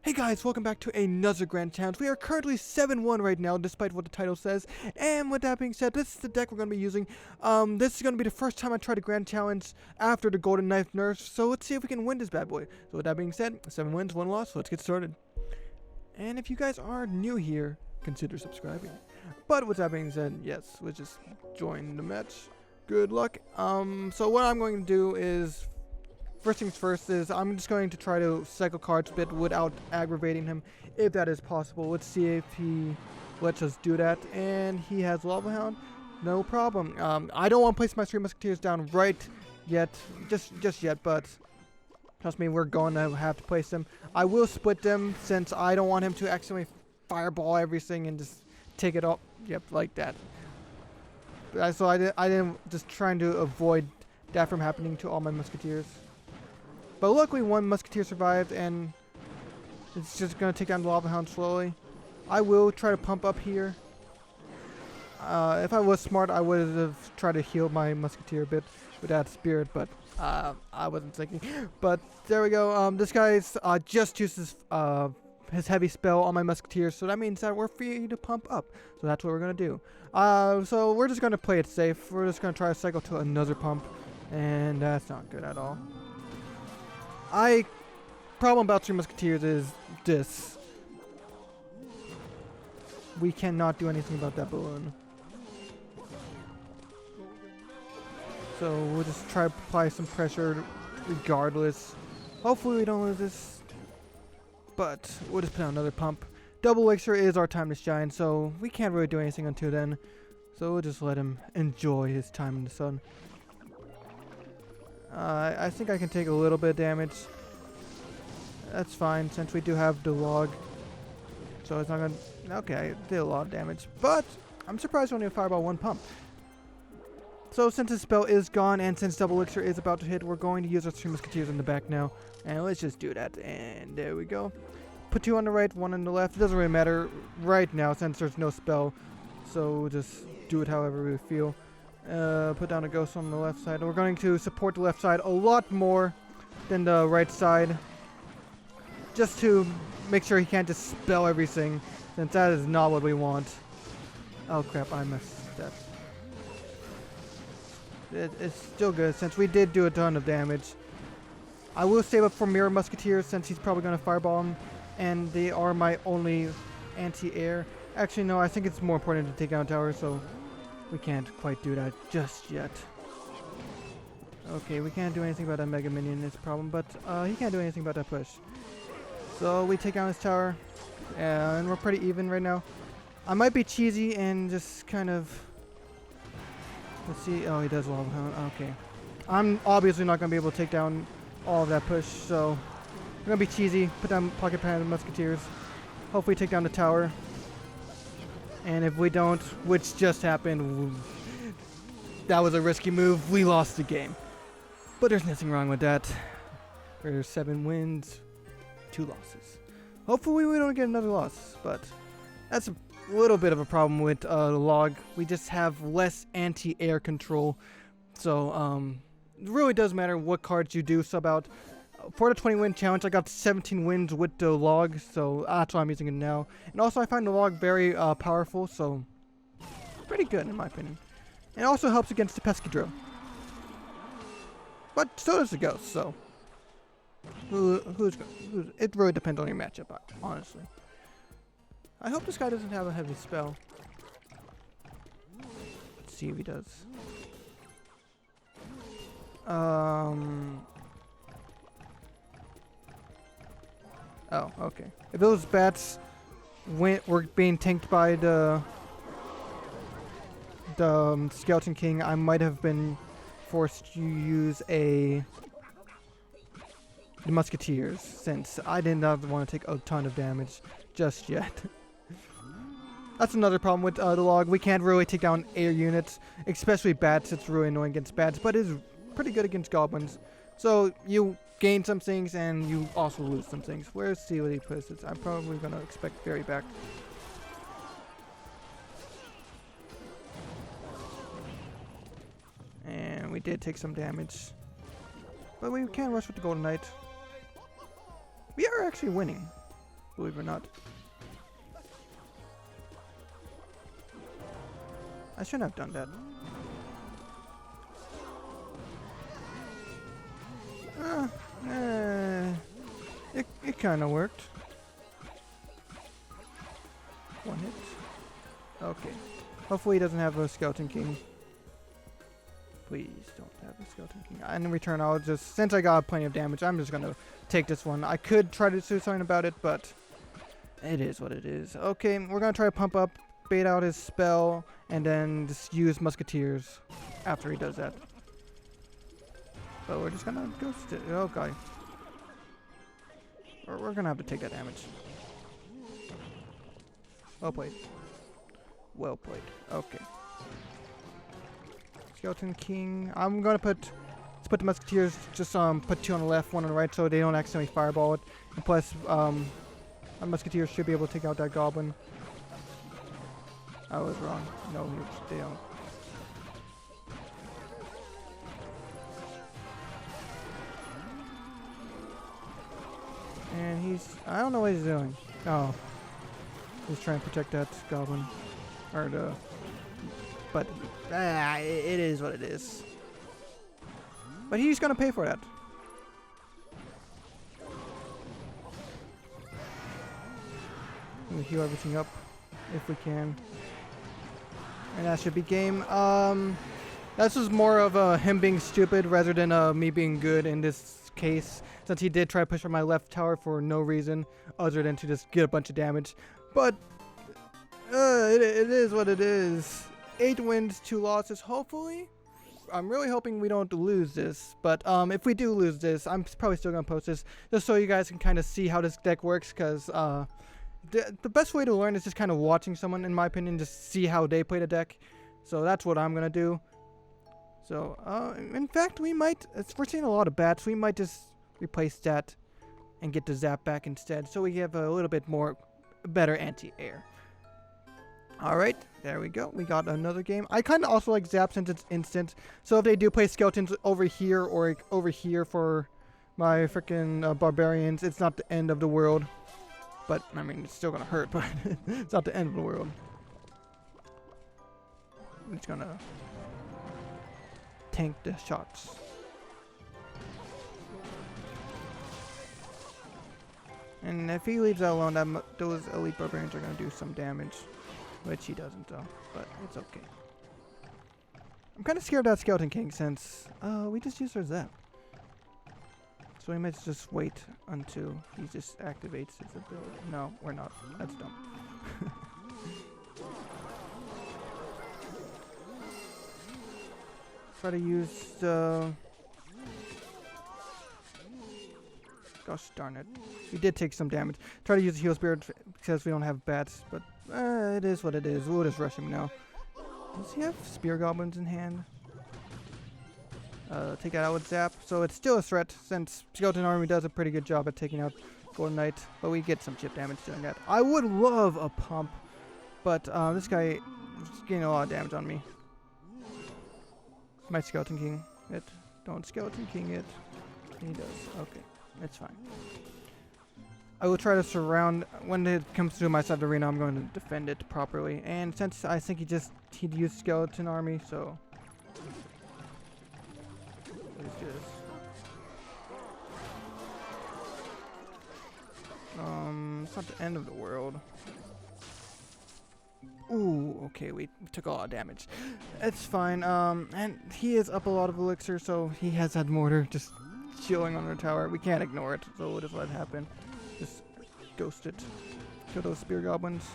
Hey guys, welcome back to another Grand Challenge. We are currently 7-1 right now, despite what the title says. And with that being said, this is the deck we're going to be using. This is going to be the first time I try the Grand Challenge after the Golden Knife nerf. So let's see if we can win this bad boy. So with that being said, 7 wins, 1 loss. So let's get started. And if you guys are new here, consider subscribing. But with that being said, yes, let's just join the match. Good luck. So what I'm going to do is... First things first is I'm just going to try to cycle cards a bit without aggravating him, if that is possible. Let's see if he lets us do that. And he has Lava Hound, no problem. I don't want to place my Three Musketeers down right yet, just yet, but trust me, we're going to have to place them. I will split them since I don't want him to accidentally fireball everything and just take it up. Yep, like that. So I didn't just trying to avoid that from happening to all my Musketeers. But luckily one Musketeer survived, and it's just going to take down the Lava Hound slowly. I will try to pump up here. If I was smart, I would have tried to heal my Musketeer a bit with that spirit, but I wasn't thinking. But there we go. This guy's just used his heavy spell on my Musketeers, so that means that we're free to pump up. So that's what we're going to do. So we're just going to play it safe. We're just going to try to cycle to another pump, and that's not good at all. Problem about Three Musketeers is this. We cannot do anything about that balloon. So we'll just try to apply some pressure regardless. Hopefully we don't lose this. But we'll just put out another pump. Double Elixir is our time to shine, so we can't really do anything until then. So we'll just let him enjoy his time in the sun. I think I can take a little bit of damage. That's fine, since we do have the log. So it's not gonna... Okay, I did a lot of damage. But I'm surprised only a fireball one pump. So since his spell is gone, and since Double Elixir is about to hit, we're going to use our Three Musketeers in the back now. And let's just do that. And there we go. Put 2 on the right, 1 on the left. It doesn't really matter right now, since there's no spell. So we'll just do it however we feel. Put down a ghost on the left side. We're going to support the left side a lot more than the right side, just to make sure he can't just spell everything, since that is not what we want. Oh crap, I messed that. It's still good, since we did do a ton of damage. I will save up for Mirror Musketeers, since he's probably going to fireball him, and they are my only anti-air. Actually, no, I think it's more important to take down tower, so we can't quite do that just yet. Okay, we can't do anything about that Mega Minion, it's a problem, but he can't do anything about that push. So we take down his tower, and we're pretty even right now. I might be cheesy and just kind of... Let's see. Oh, he does Lava Hound. Okay. I'm obviously not going to be able to take down all of that push, so I'm going to be cheesy. Put down Pocket Pan and Musketeers. Hopefully take down the tower. And if we don't, which just happened, that was a risky move. We lost the game. But there's nothing wrong with that. There's 7 wins, 2 losses. Hopefully we don't get another loss, but that's a little bit of a problem with the log. We just have less anti-air control. So it really does matter what cards you do sub out. For the 20-win challenge, I got 17 wins with the log, so that's why I'm using it now. And also I find the log very powerful, so pretty good in my opinion. And it also helps against the pesky drill. But so does the ghost, so who's it really depends on your matchup, honestly. I hope this guy doesn't have a heavy spell. Let's see if he does. Oh, okay. If those bats were being tanked by the Skeleton King, I might have been forced to use the Musketeers, since I did not want to take a ton of damage just yet. That's another problem with the log. We can't really take down air units, especially bats. It's really annoying against bats, but it's pretty good against goblins. So you gain some things and you also lose some things. Where's see what he puts it? I'm probably going to expect Fairy back. And we did take some damage. But we can't rush with the Golden Knight. We are actually winning. believe it or not. I shouldn't have done that. It kind of worked. One hit. Okay. Hopefully he doesn't have a Skeleton King. Please don't have a Skeleton King. And in return, I'll just, since I got plenty of damage, I'm just gonna take this one. I could try to do something about it, but it is what it is. Okay, we're gonna try to pump up, bait out his spell, and then just use Musketeers after he does that. But we're just gonna ghost it. Oh god. We're gonna have to take that damage. Well played. Well played. Okay. Skeleton King. I'm gonna let's put the Musketeers, just put 2 on the left, 1 on the right, so they don't accidentally fireball it. And plus, our Musketeers should be able to take out that goblin. I was wrong. No, they don't. And I don't know what he's doing. Oh. He's trying to protect that goblin. But, it is what it is. But he's gonna pay for that. Let me heal everything up, if we can. And that should be game. This was more of him being stupid rather than me being good in this case, since he did try to push on my left tower for no reason other than to just get a bunch of damage. But it is what it is. 8 wins, 2 losses. Hopefully, I'm really hoping we don't lose this. But if we do lose this, I'm probably still gonna post this just so you guys can kind of see how this deck works. Because the best way to learn is just kind of watching someone, in my opinion, just see how they play the deck. So that's what I'm gonna do. So in fact, we might. We're seeing a lot of bats. We might just replace that and get the zap back instead, so we have a little bit more better anti-air. Alright, there we go. We got another game. I kind of also like zap since it's instant. So if they do play skeletons over here or over here for my freaking barbarians, it's not the end of the world. But, I mean, it's still going to hurt, but it's not the end of the world. I'm just going to tank the shots. And if he leaves that alone, those elite barbarians are going to do some damage. Which he doesn't though, but it's okay. I'm kind of scared of that Skeleton King since we just used our zap. So we might just wait until he just activates his ability. No, we're not. That's dumb. Try to use the... Gosh darn it. We did take some damage. Try to use the heal spirit because we don't have bats, but it is what it is. We'll just rush him now. Does he have spear goblins in hand? Take that out with zap. So it's still a threat since Skeleton Army does a pretty good job at taking out Golden Knight, but we get some chip damage doing that. I would love a pump, but this guy is getting a lot of damage on me. My Skeleton King it. Don't Skeleton King it. He does. Okay. It's fine. I will try to surround, when it comes to my side of the arena, I'm going to defend it properly. And since I think he'd use Skeleton Army, so... Let's do this. It's not the end of the world. Ooh, okay, we took a lot of damage. It's fine, and he is up a lot of elixir, so he has had mortar just chilling on our tower. We can't ignore it, so we'll just let it happen. Just ghost it. Kill those spear goblins.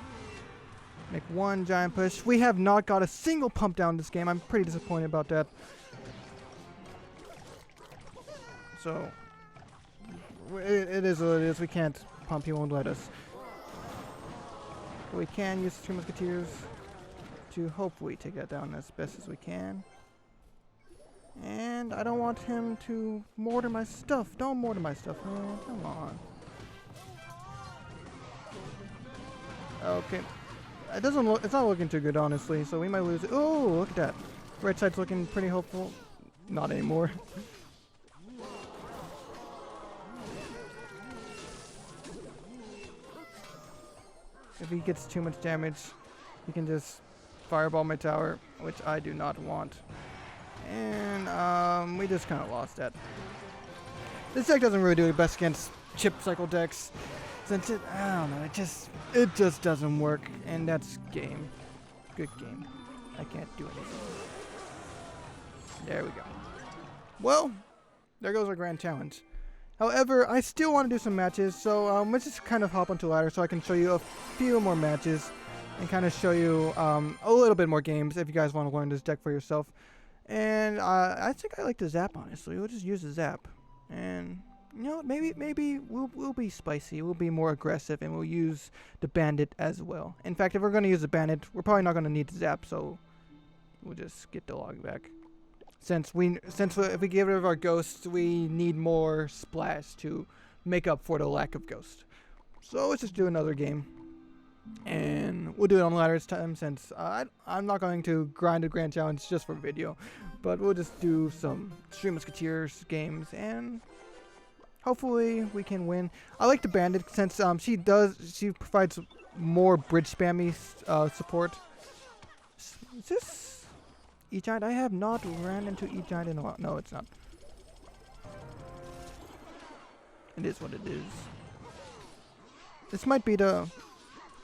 Make one giant push. We have not got a single pump down this game. I'm pretty disappointed about that. So, it is what it is. We can't pump. He won't let us. But we can use the 2 Musketeers to hopefully take that down as best as we can. And I don't want him to mortar my stuff. Don't mortar my stuff, man. Come on. Okay. It doesn't look. It's not looking too good, honestly. So we might lose it. Oh, look at that. Right side's looking pretty hopeful. Not anymore. If he gets too much damage, he can just fireball my tower, which I do not want. And we just kind of lost that. This deck doesn't really do the best against chip cycle decks, since I don't know, it just doesn't work, and that's game. Good game. I can't do anything. There we go. Well, there goes our grand challenge. However, I still want to do some matches, so let's just kind of hop onto ladder so I can show you a few more matches and kind of show you a little bit more games if you guys want to learn this deck for yourself. And I think I like the zap, honestly. We'll just use the zap, and you know, maybe we'll be spicy. We'll be more aggressive, and we'll use the bandit as well. In fact, if we're going to use the bandit, we're probably not going to need the zap, so we'll just get the log back. Since if we get rid of our ghosts, we need more splash to make up for the lack of ghost. So let's just do another game, and we'll do it on ladder this time, since I'm not going to grind a grand challenge just for video, but we'll just do some Three Musketeers games, and hopefully we can win. I like the bandit since she provides more bridge spammy support. Is this E-Giant? I have not ran into E-Giant in a while. No, it's not. It is what it is. This might be the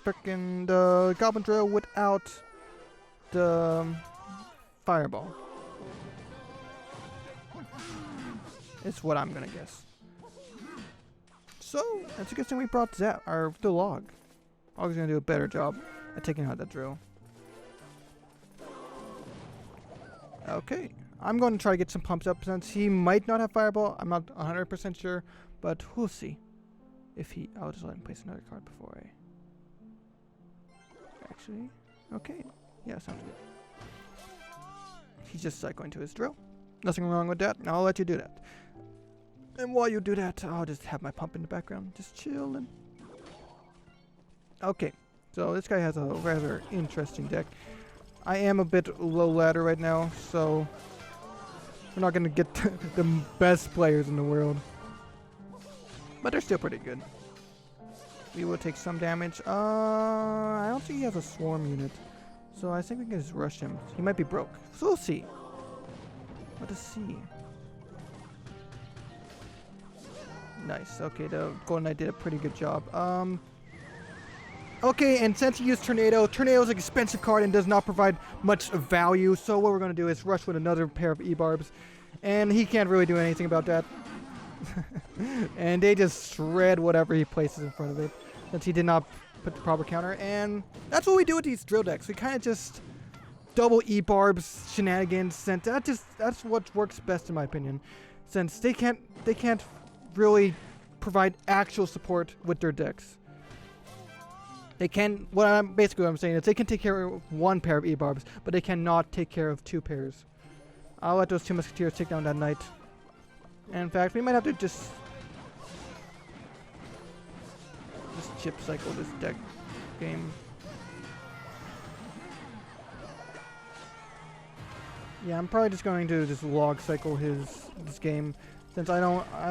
Goblin Drill without the fireball. It's what I'm gonna guess. So, that's a good thing we brought the log. Log's gonna do a better job at taking out that drill. Okay, I'm going to try to get some pumps up since he might not have fireball. I'm not 100% sure, but we'll see. I'll just let him place another card before I... Actually, okay. Yeah, sounds good. He's just cycling to his drill. Nothing wrong with that. I'll let you do that. And while you do that, I'll just have my pump in the background, just chilling. Okay, so this guy has a rather interesting deck. I am a bit low ladder right now, so we're not going to get the best players in the world. But they're still pretty good. We will take some damage. I don't think he has a swarm unit, so I think we can just rush him. He might be broke, so we'll see. Let us see. Nice. Okay, the Golden Knight did a pretty good job. Okay, and since he used Tornado is an expensive card and does not provide much value, so what we're going to do is rush with another pair of E-Barbs, and he can't really do anything about that. And they just shred whatever he places in front of it, since he did not put the proper counter, and that's what we do with these drill decks. We kind of just double E-Barbs shenanigans, and that's what works best in my opinion, since they can't really provide actual support with their decks. They can, what I'm saying is they can take care of one pair of E-Barbs, but they cannot take care of two pairs. I'll let those two Musketeers take down that Knight. And in fact, we might have to just chip cycle this deck game. Yeah, I'm probably just going to just log cycle this game, since I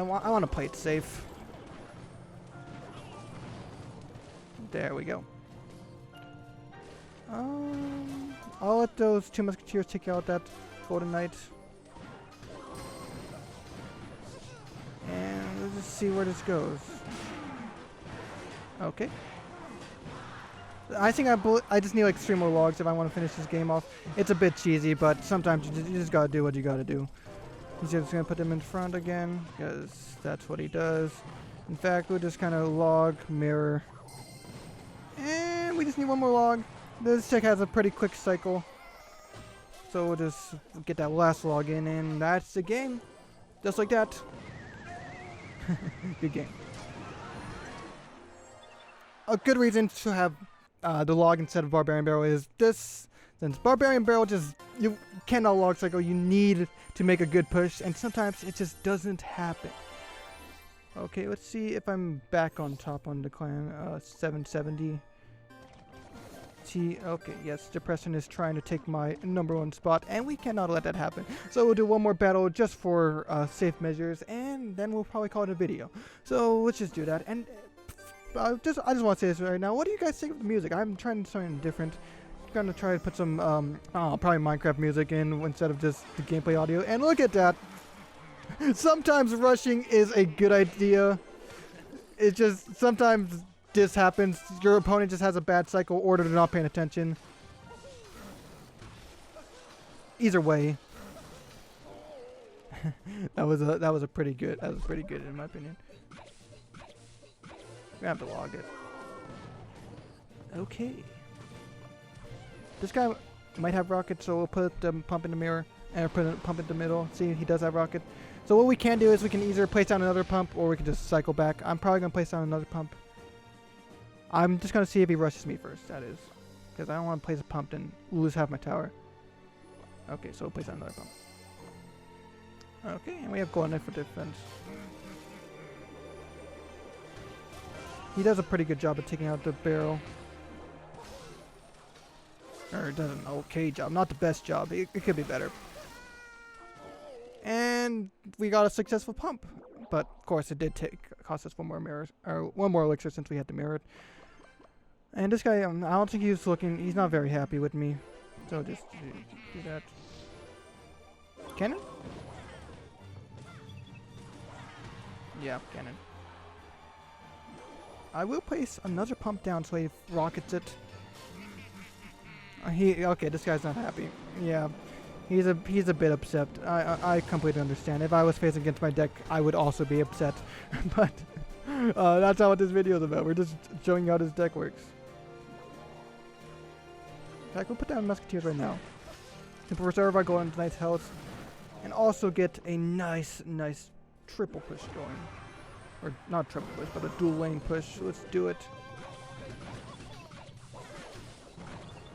want to play it safe. There we go. I'll let those two Musketeers take out that Golden Knight. And let's just see where this goes. Okay. I think I just need like 3 more logs if I want to finish this game off. It's a bit cheesy, but sometimes you just gotta do what you gotta do. He's just gonna put them in front again, because that's what he does. In fact, we'll just kind of log, mirror. And we just need 1 more log. This deck has a pretty quick cycle, so we'll just get that last log in, and that's the game. Just like that. Good game. A good reason to have the log instead of Barbarian Barrel is this. Since Barbarian Barrel you cannot log cycle, you need to make a good push, and sometimes it just doesn't happen. Okay, let's see if I'm back on top on the clan. 770. Okay, yes, Depression is trying to take my #1 spot, and we cannot let that happen. So we'll do 1 more battle just for safe measures, and then we'll probably call it a video. So let's just do that. And I just want to say this right now. What do you guys think of the music? I'm trying something different. I'm gonna try to put some probably Minecraft music in instead of just the gameplay audio. And look at that. Sometimes rushing is a good idea. It just sometimes this happens. Your opponent just has a bad cycle, or they're not paying attention. Either way, that was a pretty good. That was pretty good in my opinion. We have to log it. Okay. This guy might have rocket, so we'll put the pump in the mirror and put a pump in the middle. See, he does have rocket. So what we can do is we can either place down another pump or we can just cycle back. I'm probably gonna place down another pump. I'm just gonna see if he rushes me first. That is, because I don't want to place a pump and lose half my tower. Okay, so we'll place down another pump. Okay, and we have golden knife for defense. He does a pretty good job of taking out the barrel. Or does an okay job, not the best job. It could be better. And we got a successful pump, but of course it did cost us one more mirror, or one more elixir since we had to mirror it. And this guy, I don't think he's looking. He's not very happy with me. So just do that. Cannon? Yeah, cannon. I will place another pump down so he rockets it. Okay, this guy's not happy. Yeah, he's a bit upset. I completely understand. If I was facing against my deck, I would also be upset. But that's not what this video is about. We're just showing you how this deck works. In fact, we'll put down Musketeers right now to preserve our golden knight's health, and also get a nice triple push going, or not triple push, but a dual lane push. Let's do it.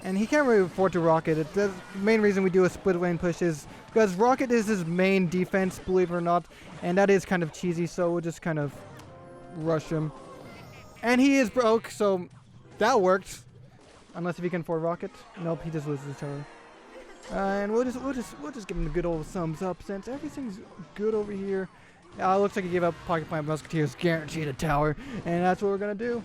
And he can't really afford to rocket it. The main reason we do a split lane push is because rocket is his main defense, believe it or not. And that is kind of cheesy, so we'll just kind of rush him. And he is broke, so that worked. Unless if he can afford rocket. Nope, he just loses his tower. And we'll just give him a good old thumbs up since everything's good over here. Looks like he gave up Pocket Plant Musketeers, guaranteed a tower. And that's what we're gonna do.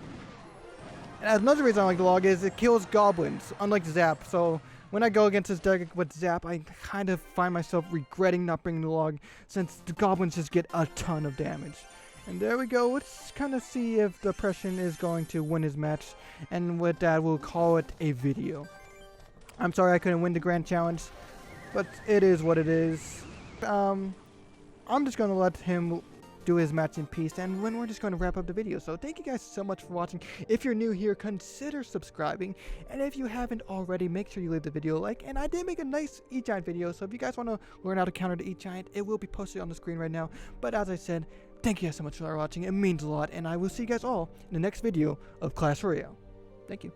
And another reason I like the log is it kills goblins, unlike Zap. So when I go against this deck with Zap, I kind of find myself regretting not bringing the log, since the goblins just get a ton of damage. And there we go. Let's kind of see if Depression is going to win his match. And with that, we'll call it a video. I'm sorry I couldn't win the Grand Challenge, but it is what it is. I'm just going to let him do his match in peace, and when we're just going to wrap up the video. So thank you guys so much for watching. If you're new here, consider subscribing, and if you haven't already, make sure you leave the video a like. And I did make a nice E-Giant video, so if you guys want to learn how to counter the E-Giant, it will be posted on the screen right now. But as I said, thank you guys so much for watching. It means a lot, and I will see you guys all in the next video of Clash Royale. Thank you.